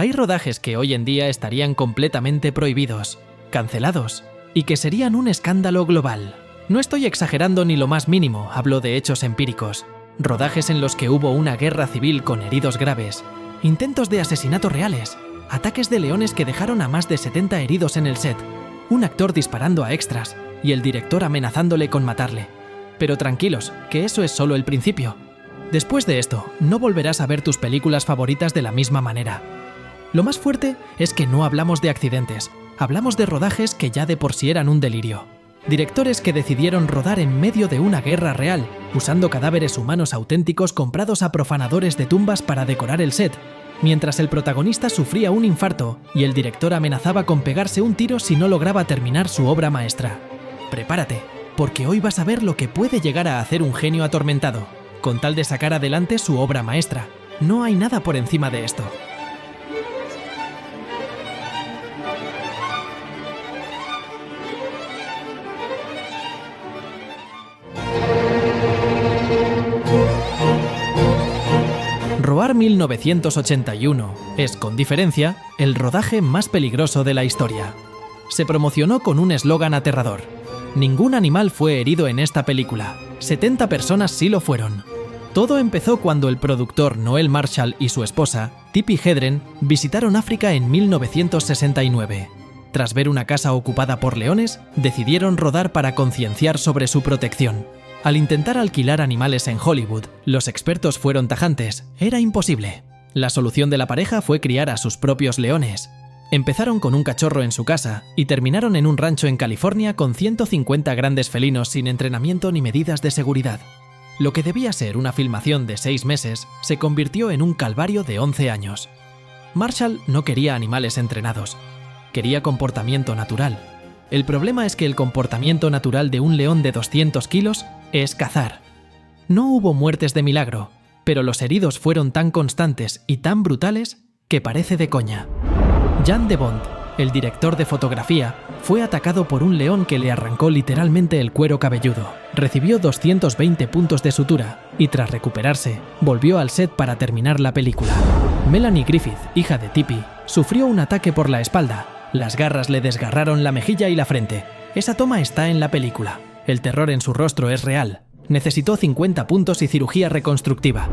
Hay rodajes que hoy en día estarían completamente prohibidos, cancelados, y que serían un escándalo global. No estoy exagerando ni lo más mínimo, hablo de hechos empíricos. Rodajes en los que hubo una guerra civil con heridos graves, intentos de asesinato reales, ataques de leones que dejaron a más de 70 heridos en el set, un actor disparando a extras y el director amenazándole con matarle. Pero tranquilos, que eso es solo el principio. Después de esto, no volverás a ver tus películas favoritas de la misma manera. Lo más fuerte es que no hablamos de accidentes, hablamos de rodajes que ya de por sí eran un delirio. Directores que decidieron rodar en medio de una guerra real, usando cadáveres humanos auténticos comprados a profanadores de tumbas para decorar el set, mientras el protagonista sufría un infarto y el director amenazaba con pegarse un tiro si no lograba terminar su obra maestra. Prepárate, porque hoy vas a ver lo que puede llegar a hacer un genio atormentado, con tal de sacar adelante su obra maestra. No hay nada por encima de esto. Roar 1981 es, con diferencia, el rodaje más peligroso de la historia. Se promocionó con un eslogan aterrador: ningún animal fue herido en esta película, 70 personas sí lo fueron. Todo empezó cuando el productor Noel Marshall y su esposa, Tippi Hedren, visitaron África en 1969. Tras ver una casa ocupada por leones, decidieron rodar para concienciar sobre su protección. Al intentar alquilar animales en Hollywood, los expertos fueron tajantes: era imposible. La solución de la pareja fue criar a sus propios leones. Empezaron con un cachorro en su casa y terminaron en un rancho en California con 150 grandes felinos sin entrenamiento ni medidas de seguridad. Lo que debía ser una filmación de 6 meses se convirtió en un calvario de 11 años. Marshall no quería animales entrenados, quería comportamiento natural. El problema es que el comportamiento natural de un león de 200 kilos es cazar. No hubo muertes de milagro, pero los heridos fueron tan constantes y tan brutales que parece de coña. Jan de Bont, el director de fotografía, fue atacado por un león que le arrancó literalmente el cuero cabelludo. Recibió 220 puntos de sutura y, tras recuperarse, volvió al set para terminar la película. Melanie Griffith, hija de Tippi, sufrió un ataque por la espalda. Las garras le desgarraron la mejilla y la frente. Esa toma está en la película. El terror en su rostro es real. Necesitó 50 puntos y cirugía reconstructiva.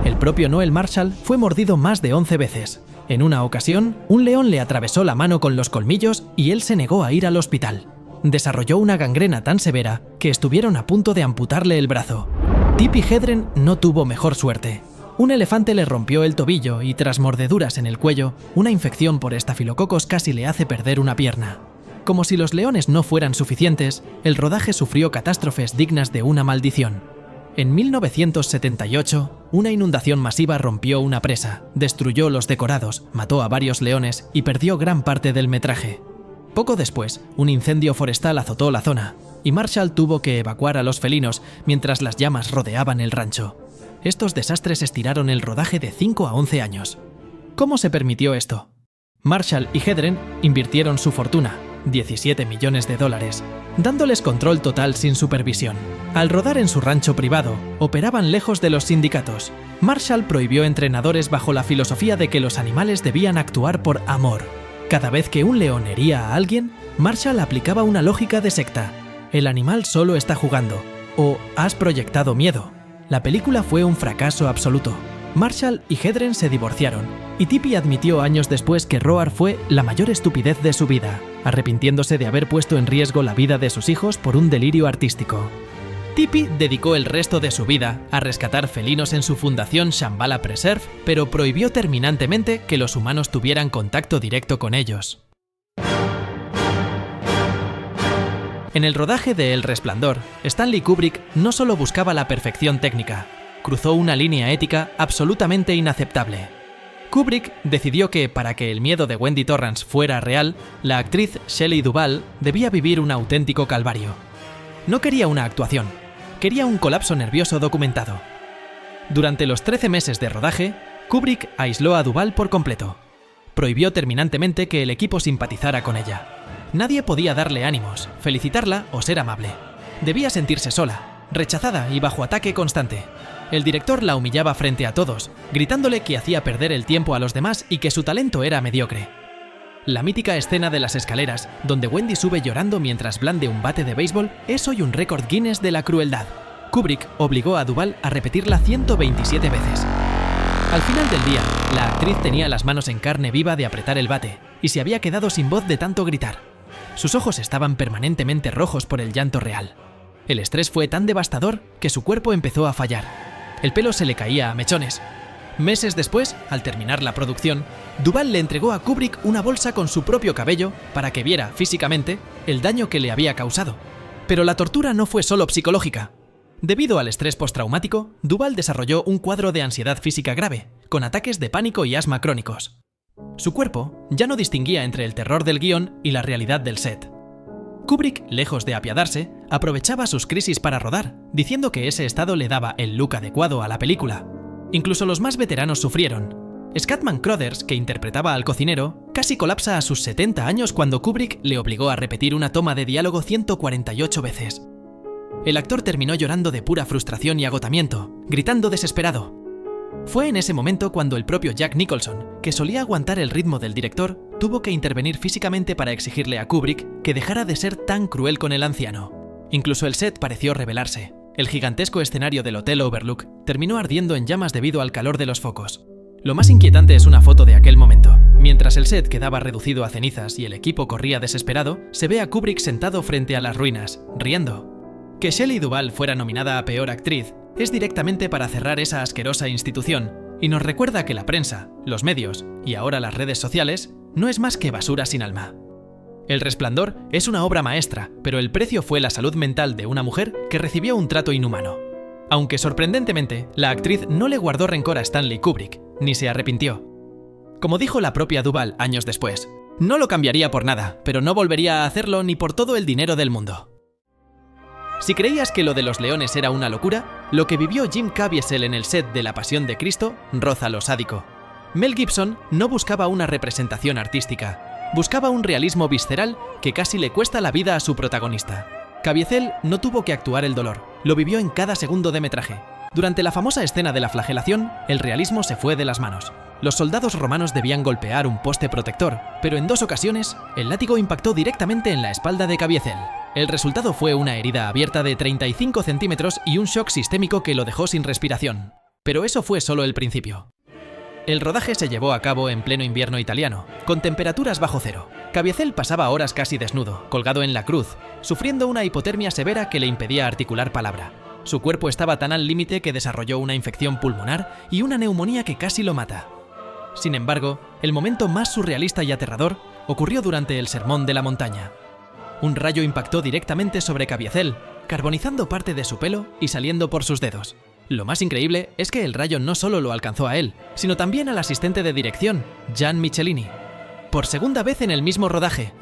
El propio Noel Marshall fue mordido más de 11 veces. En una ocasión, un león le atravesó la mano con los colmillos y él se negó a ir al hospital. Desarrolló una gangrena tan severa que estuvieron a punto de amputarle el brazo. Tippi Hedren no tuvo mejor suerte. Un elefante le rompió el tobillo y, tras mordeduras en el cuello, una infección por estafilococos casi le hace perder una pierna. Como si los leones no fueran suficientes, el rodaje sufrió catástrofes dignas de una maldición. En 1978, una inundación masiva rompió una presa, destruyó los decorados, mató a varios leones y perdió gran parte del metraje. Poco después, un incendio forestal azotó la zona, y Marshall tuvo que evacuar a los felinos mientras las llamas rodeaban el rancho. Estos desastres estiraron el rodaje de 5 a 11 años. ¿Cómo se permitió esto? Marshall y Hedren invirtieron su fortuna, $17 millones, dándoles control total sin supervisión. Al rodar en su rancho privado, operaban lejos de los sindicatos. Marshall prohibió entrenadores bajo la filosofía de que los animales debían actuar por amor. Cada vez que un león hería a alguien, Marshall aplicaba una lógica de secta: el animal solo está jugando, o has proyectado miedo. La película fue un fracaso absoluto. Marshall y Hedren se divorciaron, y Tippi admitió años después que Roar fue la mayor estupidez de su vida, arrepintiéndose de haber puesto en riesgo la vida de sus hijos por un delirio artístico. Tippi dedicó el resto de su vida a rescatar felinos en su fundación Shambhala Preserve, pero prohibió terminantemente que los humanos tuvieran contacto directo con ellos. En el rodaje de El Resplandor, Stanley Kubrick no solo buscaba la perfección técnica, cruzó una línea ética absolutamente inaceptable. Kubrick decidió que, para que el miedo de Wendy Torrance fuera real, la actriz Shelley Duvall debía vivir un auténtico calvario. No quería una actuación, quería un colapso nervioso documentado. Durante los 13 meses de rodaje, Kubrick aisló a Duvall por completo. Prohibió terminantemente que el equipo simpatizara con ella. Nadie podía darle ánimos, felicitarla o ser amable. Debía sentirse sola, rechazada y bajo ataque constante. El director la humillaba frente a todos, gritándole que hacía perder el tiempo a los demás y que su talento era mediocre. La mítica escena de las escaleras, donde Wendy sube llorando mientras blande un bate de béisbol, es hoy un récord Guinness de la crueldad. Kubrick obligó a Duvall a repetirla 127 veces. Al final del día, la actriz tenía las manos en carne viva de apretar el bate y se había quedado sin voz de tanto gritar. Sus ojos estaban permanentemente rojos por el llanto real. El estrés fue tan devastador que su cuerpo empezó a fallar. El pelo se le caía a mechones. Meses después, al terminar la producción, Duvall le entregó a Kubrick una bolsa con su propio cabello para que viera, físicamente, el daño que le había causado. Pero la tortura no fue solo psicológica. Debido al estrés postraumático, Duvall desarrolló un cuadro de ansiedad física grave, con ataques de pánico y asma crónicos. Su cuerpo ya no distinguía entre el terror del guión y la realidad del set. Kubrick, lejos de apiadarse, aprovechaba sus crisis para rodar, diciendo que ese estado le daba el look adecuado a la película. Incluso los más veteranos sufrieron. Scatman Crothers, que interpretaba al cocinero, casi colapsa a sus 70 años cuando Kubrick le obligó a repetir una toma de diálogo 148 veces. El actor terminó llorando de pura frustración y agotamiento, gritando desesperado. Fue en ese momento cuando el propio Jack Nicholson, que solía aguantar el ritmo del director, tuvo que intervenir físicamente para exigirle a Kubrick que dejara de ser tan cruel con el anciano. Incluso el set pareció rebelarse. El gigantesco escenario del Hotel Overlook terminó ardiendo en llamas debido al calor de los focos. Lo más inquietante es una foto de aquel momento. Mientras el set quedaba reducido a cenizas y el equipo corría desesperado, se ve a Kubrick sentado frente a las ruinas, riendo. Que Shelley Duvall fuera nominada a Peor Actriz es directamente para cerrar esa asquerosa institución y nos recuerda que la prensa, los medios y ahora las redes sociales no es más que basura sin alma. El Resplandor es una obra maestra, pero el precio fue la salud mental de una mujer que recibió un trato inhumano. Aunque sorprendentemente, la actriz no le guardó rencor a Stanley Kubrick, ni se arrepintió. Como dijo la propia Duvall años después, no lo cambiaría por nada, pero no volvería a hacerlo ni por todo el dinero del mundo. Si creías que lo de los leones era una locura, lo que vivió Jim Caviezel en el set de La Pasión de Cristo roza lo sádico. Mel Gibson no buscaba una representación artística, buscaba un realismo visceral que casi le cuesta la vida a su protagonista. Caviezel no tuvo que actuar el dolor, lo vivió en cada segundo de metraje. Durante la famosa escena de la flagelación, el realismo se fue de las manos. Los soldados romanos debían golpear un poste protector, pero en 2 ocasiones, el látigo impactó directamente en la espalda de Caviezel. El resultado fue una herida abierta de 35 centímetros y un shock sistémico que lo dejó sin respiración. Pero eso fue solo el principio. El rodaje se llevó a cabo en pleno invierno italiano, con temperaturas bajo cero. Caviezel pasaba horas casi desnudo, colgado en la cruz, sufriendo una hipotermia severa que le impedía articular palabra. Su cuerpo estaba tan al límite que desarrolló una infección pulmonar y una neumonía que casi lo mata. Sin embargo, el momento más surrealista y aterrador ocurrió durante el Sermón de la Montaña. Un rayo impactó directamente sobre Caviezel, carbonizando parte de su pelo y saliendo por sus dedos. Lo más increíble es que el rayo no solo lo alcanzó a él, sino también al asistente de dirección, Gian Michelini. Por segunda vez en el mismo rodaje.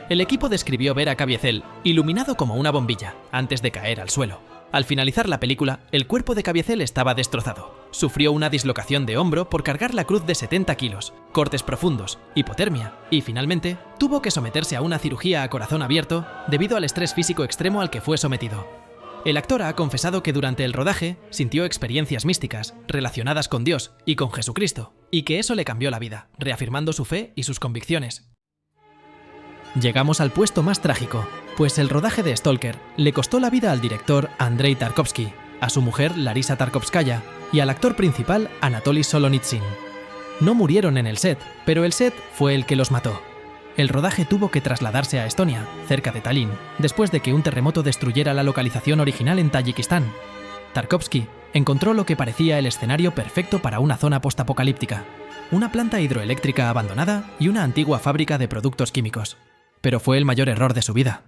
El equipo describió ver a Caviezel iluminado como una bombilla, antes de caer al suelo. Al finalizar la película, el cuerpo de Caviezel estaba destrozado. Sufrió una dislocación de hombro por cargar la cruz de 70 kilos, cortes profundos, hipotermia y, finalmente, tuvo que someterse a una cirugía a corazón abierto debido al estrés físico extremo al que fue sometido. El actor ha confesado que durante el rodaje sintió experiencias místicas relacionadas con Dios y con Jesucristo, y que eso le cambió la vida, reafirmando su fe y sus convicciones. Llegamos al puesto más trágico, pues el rodaje de Stalker le costó la vida al director Andrei Tarkovsky, a su mujer Larisa Tarkovskaya y al actor principal Anatoly Solonitsyn. No murieron en el set, pero el set fue el que los mató. El rodaje tuvo que trasladarse a Estonia, cerca de Tallinn, después de que un terremoto destruyera la localización original en Tayikistán. Tarkovsky encontró lo que parecía el escenario perfecto para una zona postapocalíptica, una planta hidroeléctrica abandonada y una antigua fábrica de productos químicos. Pero fue el mayor error de su vida.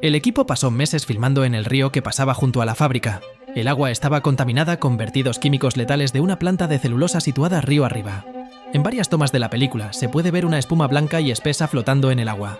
El equipo pasó meses filmando en el río que pasaba junto a la fábrica. El agua estaba contaminada con vertidos químicos letales de una planta de celulosa situada río arriba. En varias tomas de la película se puede ver una espuma blanca y espesa flotando en el agua.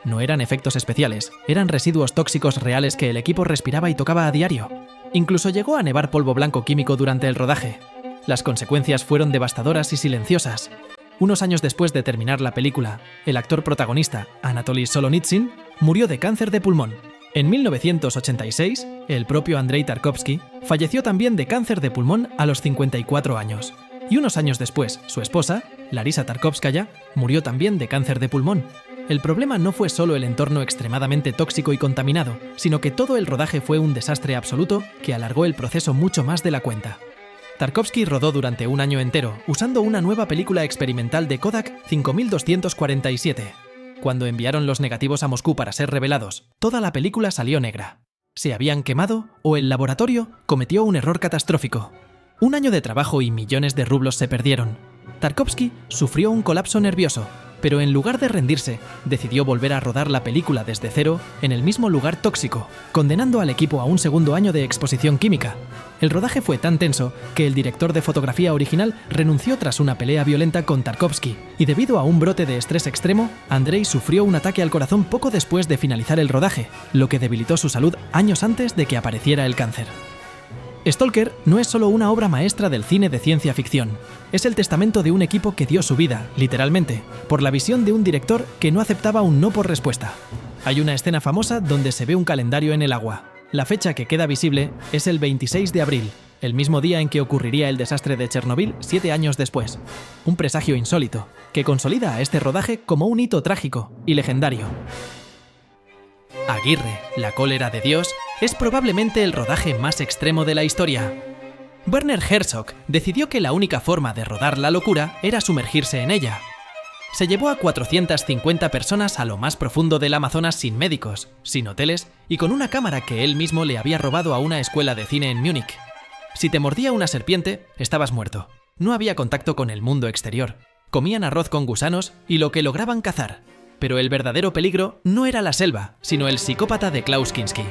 No eran efectos especiales, eran residuos tóxicos reales que el equipo respiraba y tocaba a diario. Incluso llegó a nevar polvo blanco químico durante el rodaje. Las consecuencias fueron devastadoras y silenciosas. Unos años después de terminar la película, el actor protagonista, Anatoly Solonitsyn, murió de cáncer de pulmón. En 1986, el propio Andrei Tarkovsky falleció también de cáncer de pulmón a los 54 años. Y unos años después, su esposa, Larisa Tarkovskaya, murió también de cáncer de pulmón. El problema no fue solo el entorno extremadamente tóxico y contaminado, sino que todo el rodaje fue un desastre absoluto que alargó el proceso mucho más de la cuenta. Tarkovsky rodó durante un año entero, usando una nueva película experimental de Kodak 5247. Cuando enviaron los negativos a Moscú para ser revelados, toda la película salió negra. Se habían quemado o el laboratorio cometió un error catastrófico. Un año de trabajo y millones de rublos se perdieron. Tarkovsky sufrió un colapso nervioso, pero en lugar de rendirse, decidió volver a rodar la película desde cero en el mismo lugar tóxico, condenando al equipo a un segundo año de exposición química. El rodaje fue tan tenso que el director de fotografía original renunció tras una pelea violenta con Tarkovsky, y debido a un brote de estrés extremo, Andrei sufrió un ataque al corazón poco después de finalizar el rodaje, lo que debilitó su salud años antes de que apareciera el cáncer. Stalker no es solo una obra maestra del cine de ciencia ficción, es el testamento de un equipo que dio su vida, literalmente, por la visión de un director que no aceptaba un no por respuesta. Hay una escena famosa donde se ve un calendario en el agua. La fecha que queda visible es el 26 de abril, el mismo día en que ocurriría el desastre de Chernobyl 7 años después. Un presagio insólito, que consolida a este rodaje como un hito trágico y legendario. Aguirre, la cólera de Dios, es probablemente el rodaje más extremo de la historia. Werner Herzog decidió que la única forma de rodar la locura era sumergirse en ella. Se llevó a 450 personas a lo más profundo del Amazonas sin médicos, sin hoteles y con una cámara que él mismo le había robado a una escuela de cine en Múnich. Si te mordía una serpiente, estabas muerto. No había contacto con el mundo exterior. Comían arroz con gusanos y lo que lograban cazar. Pero el verdadero peligro no era la selva, sino el psicópata de Klaus Kinski.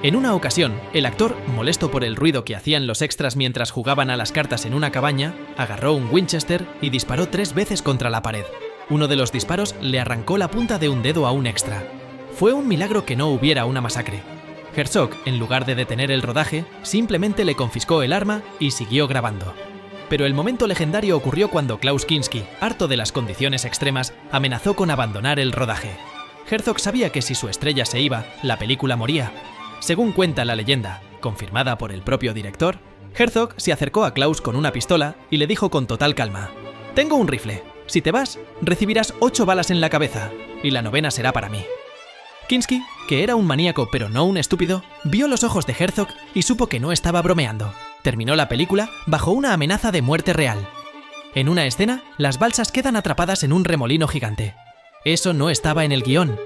En una ocasión, el actor, molesto por el ruido que hacían los extras mientras jugaban a las cartas en una cabaña, agarró un Winchester y disparó 3 veces contra la pared. Uno de los disparos le arrancó la punta de un dedo a un extra. Fue un milagro que no hubiera una masacre. Herzog, en lugar de detener el rodaje, simplemente le confiscó el arma y siguió grabando. Pero el momento legendario ocurrió cuando Klaus Kinski, harto de las condiciones extremas, amenazó con abandonar el rodaje. Herzog sabía que si su estrella se iba, la película moría. Según cuenta la leyenda, confirmada por el propio director, Herzog se acercó a Klaus con una pistola y le dijo con total calma: «Tengo un rifle. Si te vas, recibirás 8 balas en la cabeza, y la 9ª será para mí». Kinski, que era un maníaco pero no un estúpido, vio los ojos de Herzog y supo que no estaba bromeando. Terminó la película bajo una amenaza de muerte real. En una escena, las balsas quedan atrapadas en un remolino gigante. Eso no estaba en el guión.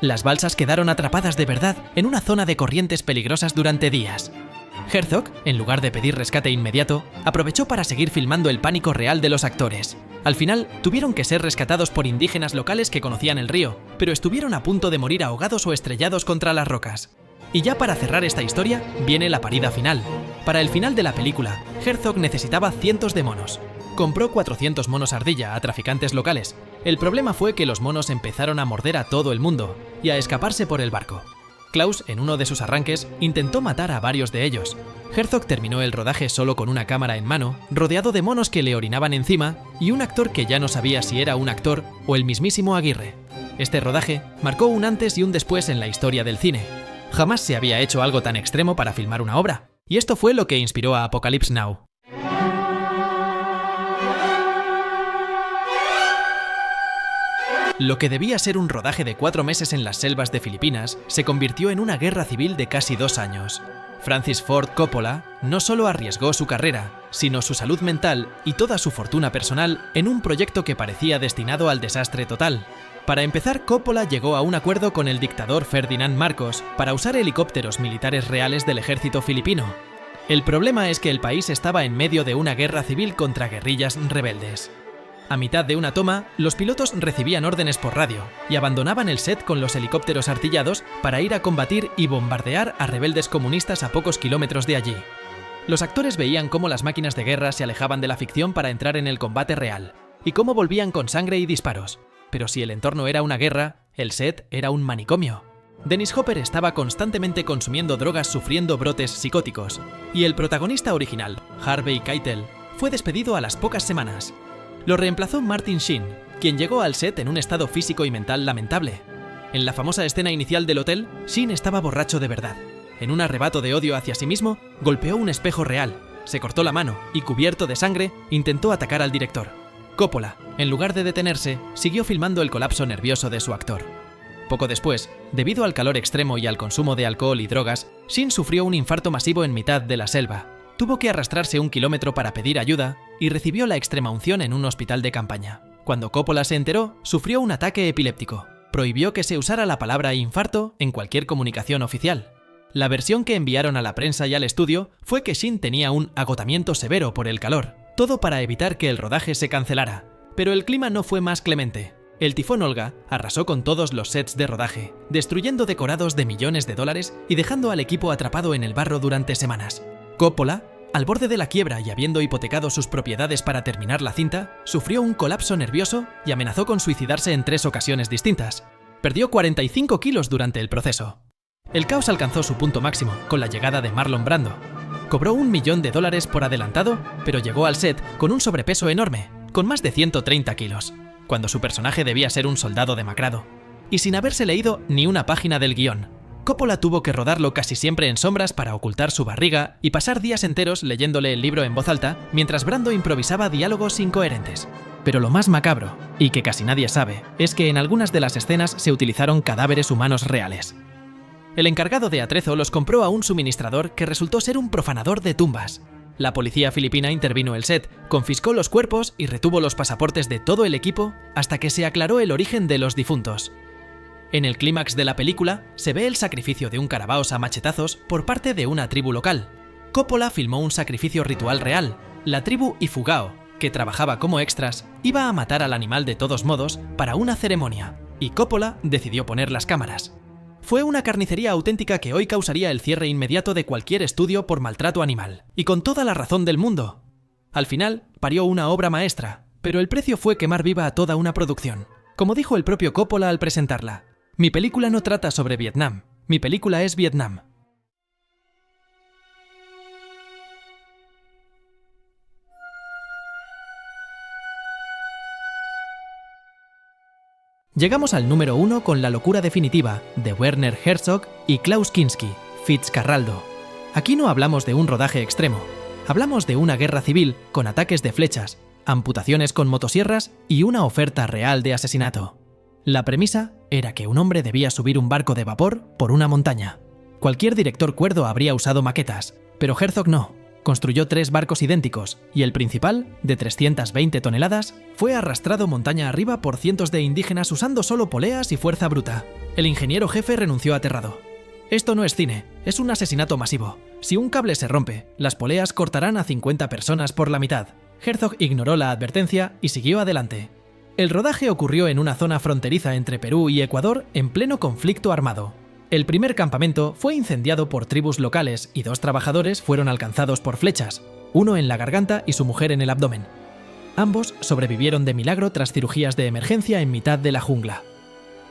Las balsas quedaron atrapadas de verdad en una zona de corrientes peligrosas durante días. Herzog, en lugar de pedir rescate inmediato, aprovechó para seguir filmando el pánico real de los actores. Al final, tuvieron que ser rescatados por indígenas locales que conocían el río, pero estuvieron a punto de morir ahogados o estrellados contra las rocas. Y ya para cerrar esta historia, viene la parida final. Para el final de la película, Herzog necesitaba cientos de monos. Compró 400 monos ardilla a traficantes locales. El problema fue que los monos empezaron a morder a todo el mundo y a escaparse por el barco. Klaus, en uno de sus arranques, intentó matar a varios de ellos. Herzog terminó el rodaje solo con una cámara en mano, rodeado de monos que le orinaban encima y un actor que ya no sabía si era un actor o el mismísimo Aguirre. Este rodaje marcó un antes y un después en la historia del cine. Jamás se había hecho algo tan extremo para filmar una obra, y esto fue lo que inspiró a Apocalypse Now. Lo que debía ser un rodaje de 4 meses en las selvas de Filipinas se convirtió en una guerra civil de casi 2 años. Francis Ford Coppola no solo arriesgó su carrera, sino su salud mental y toda su fortuna personal en un proyecto que parecía destinado al desastre total. Para empezar, Coppola llegó a un acuerdo con el dictador Ferdinand Marcos para usar helicópteros militares reales del ejército filipino. El problema es que el país estaba en medio de una guerra civil contra guerrillas rebeldes. A mitad de una toma, los pilotos recibían órdenes por radio y abandonaban el set con los helicópteros artillados para ir a combatir y bombardear a rebeldes comunistas a pocos kilómetros de allí. Los actores veían cómo las máquinas de guerra se alejaban de la ficción para entrar en el combate real, y cómo volvían con sangre y disparos. Pero si el entorno era una guerra, el set era un manicomio. Dennis Hopper estaba constantemente consumiendo drogas sufriendo brotes psicóticos, y el protagonista original, Harvey Keitel, fue despedido a las pocas semanas. Lo reemplazó Martin Sheen, quien llegó al set en un estado físico y mental lamentable. En la famosa escena inicial del hotel, Shin estaba borracho de verdad. En un arrebato de odio hacia sí mismo, golpeó un espejo real, se cortó la mano y, cubierto de sangre, intentó atacar al director. Coppola, en lugar de detenerse, siguió filmando el colapso nervioso de su actor. Poco después, debido al calor extremo y al consumo de alcohol y drogas, Shin sufrió un infarto masivo en mitad de la selva. Tuvo que arrastrarse 1 kilómetro para pedir ayuda y recibió la extremaunción en un hospital de campaña. Cuando Coppola se enteró, sufrió un ataque epiléptico. Prohibió que se usara la palabra infarto en cualquier comunicación oficial. La versión que enviaron a la prensa y al estudio fue que Shin tenía un agotamiento severo por el calor, todo para evitar que el rodaje se cancelara. Pero el clima no fue más clemente. El tifón Olga arrasó con todos los sets de rodaje, destruyendo decorados de millones de dólares y dejando al equipo atrapado en el barro durante semanas. Coppola, al borde de la quiebra y habiendo hipotecado sus propiedades para terminar la cinta, sufrió un colapso nervioso y amenazó con suicidarse en 3 ocasiones distintas. Perdió 45 kilos durante el proceso. El caos alcanzó su punto máximo con la llegada de Marlon Brando. Cobró $1 millón por adelantado, pero llegó al set con un sobrepeso enorme, con más de 130 kilos, cuando su personaje debía ser un soldado demacrado. Y sin haberse leído ni una página del guión. Coppola tuvo que rodarlo casi siempre en sombras para ocultar su barriga y pasar días enteros leyéndole el libro en voz alta mientras Brando improvisaba diálogos incoherentes. Pero lo más macabro, y que casi nadie sabe, es que en algunas de las escenas se utilizaron cadáveres humanos reales. El encargado de atrezo los compró a un suministrador que resultó ser un profanador de tumbas. La policía filipina intervino el set, confiscó los cuerpos y retuvo los pasaportes de todo el equipo hasta que se aclaró el origen de los difuntos. En el clímax de la película se ve el sacrificio de un carabaos a machetazos por parte de una tribu local. Coppola filmó un sacrificio ritual real. La tribu Ifugao, que trabajaba como extras, iba a matar al animal de todos modos para una ceremonia, y Coppola decidió poner las cámaras. Fue una carnicería auténtica que hoy causaría el cierre inmediato de cualquier estudio por maltrato animal, y con toda la razón del mundo. Al final, parió una obra maestra, pero el precio fue quemar viva a toda una producción. Como dijo el propio Coppola al presentarla: mi película no trata sobre Vietnam, mi película es Vietnam. Llegamos al número 1 con La locura definitiva, de Werner Herzog y Klaus Kinski, Fitzcarraldo. Aquí no hablamos de un rodaje extremo, hablamos de una guerra civil con ataques de flechas, amputaciones con motosierras y una oferta real de asesinato. La premisa era que un hombre debía subir un barco de vapor por una montaña. Cualquier director cuerdo habría usado maquetas, pero Herzog no. Construyó 3 barcos idénticos y el principal, de 320 toneladas, fue arrastrado montaña arriba por cientos de indígenas usando solo poleas y fuerza bruta. El ingeniero jefe renunció aterrado. Esto no es cine, es un asesinato masivo. Si un cable se rompe, las poleas cortarán a 50 personas por la mitad. Herzog ignoró la advertencia y siguió adelante. El rodaje ocurrió en una zona fronteriza entre Perú y Ecuador en pleno conflicto armado. El primer campamento fue incendiado por tribus locales y 2 trabajadores fueron alcanzados por flechas, uno en la garganta y su mujer en el abdomen. Ambos sobrevivieron de milagro tras cirugías de emergencia en mitad de la jungla.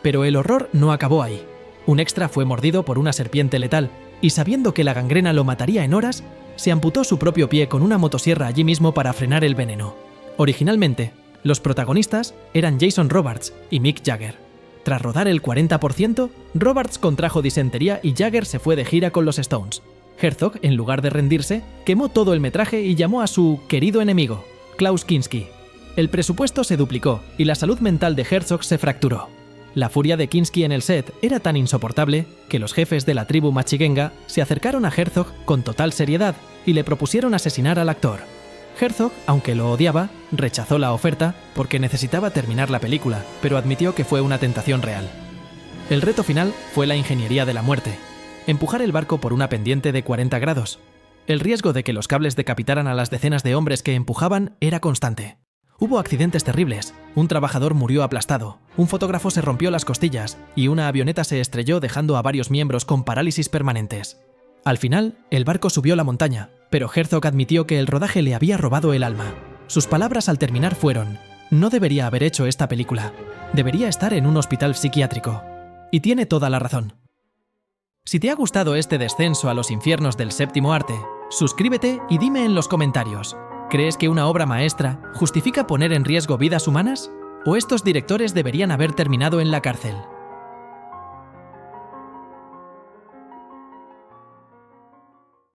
Pero el horror no acabó ahí. Un extra fue mordido por una serpiente letal y, sabiendo que la gangrena lo mataría en horas, se amputó su propio pie con una motosierra allí mismo para frenar el veneno. Originalmente, los protagonistas eran Jason Robards y Mick Jagger. Tras rodar el 40%, Robards contrajo disentería y Jagger se fue de gira con los Stones. Herzog, en lugar de rendirse, quemó todo el metraje y llamó a su querido enemigo, Klaus Kinski. El presupuesto se duplicó y la salud mental de Herzog se fracturó. La furia de Kinski en el set era tan insoportable que los jefes de la tribu Machigenga se acercaron a Herzog con total seriedad y le propusieron asesinar al actor. Herzog, aunque lo odiaba, rechazó la oferta porque necesitaba terminar la película, pero admitió que fue una tentación real. El reto final fue la ingeniería de la muerte: empujar el barco por una pendiente de 40 grados. El riesgo de que los cables decapitaran a las decenas de hombres que empujaban era constante. Hubo accidentes terribles, un trabajador murió aplastado, un fotógrafo se rompió las costillas y una avioneta se estrelló dejando a varios miembros con parálisis permanentes. Al final, el barco subió la montaña, pero Herzog admitió que el rodaje le había robado el alma. Sus palabras al terminar fueron: no debería haber hecho esta película, debería estar en un hospital psiquiátrico. Y tiene toda la razón. Si te ha gustado este descenso a los infiernos del séptimo arte, suscríbete y dime en los comentarios: ¿crees que una obra maestra justifica poner en riesgo vidas humanas? ¿O estos directores deberían haber terminado en la cárcel?